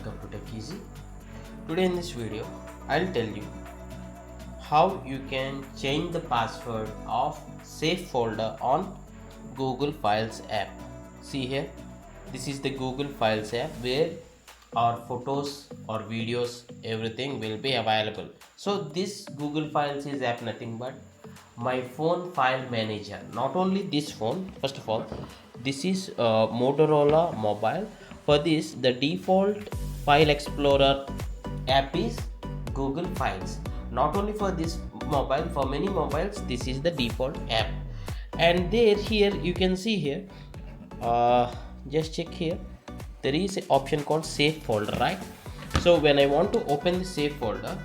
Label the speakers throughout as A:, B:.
A: welcome to Tech Easy. Today in this video I'll tell you how you can change the password of save folder on Google Files app. See here, this is the Google Files app where our photos or videos everything will be available. So this Google Files is app nothing but my phone file manager. Not only this phone, first of all, this is Motorola mobile. For this, the default file explorer app is Google Files. Not only for this mobile, for many mobiles this is the default app. And there, here you can see here, just check here, there is an option called save folder, right? So when I want to open the save folder,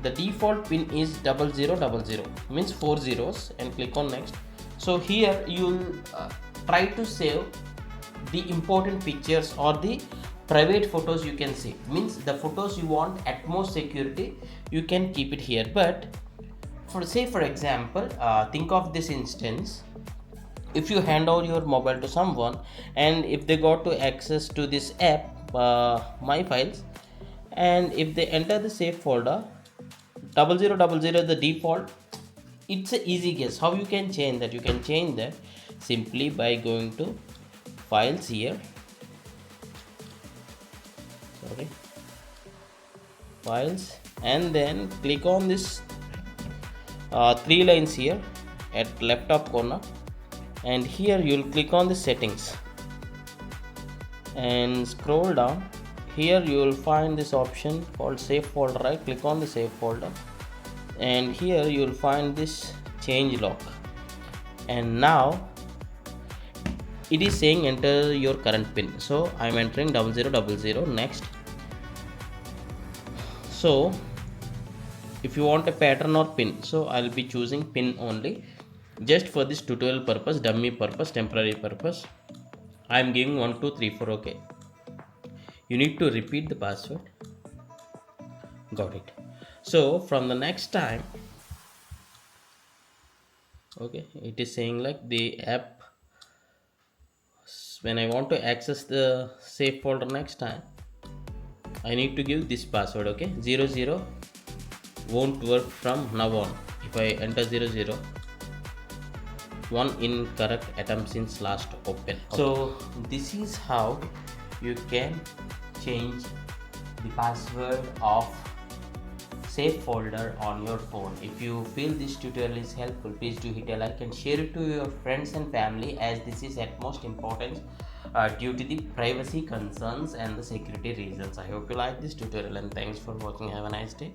A: the default pin is 0000, means 4 zeros, and click on next. So here you'll try to save the important pictures or the private photos you can save, means the photos you want at most security you can keep it here. But for example, think of this instance, if you hand over your mobile to someone and if they got to access to this app, my files, and if they enter the save folder 0000, the default, it's an easy guess how you can change that. You can change that simply by going to files here, files, and then click on this three lines here at left top corner, and here you'll click on the settings and scroll down. Here you will find this option called save folder, right? Click on the save folder, and here you will find this change lock, and now it is saying enter your current pin. So I am entering 0000 next. So if you want a pattern or pin, so I'll be choosing pin only, just for this tutorial purpose, dummy purpose, temporary purpose. I am giving 1 2 3 4. Okay, you need to repeat the password. Got it. So from the next time, okay, it is saying like the app, when I want to access the save folder next time, I need to give this password. Okay, 00 won't work from now on. If I enter 00, one incorrect attempt since last open. Okay. So this is how you can change the password of save folder on your phone. If you feel this tutorial is helpful, please do hit a like and share it to your friends and family, as this is at most important due to the privacy concerns and the security reasons. I hope you like this tutorial, and thanks for watching. Have a nice day.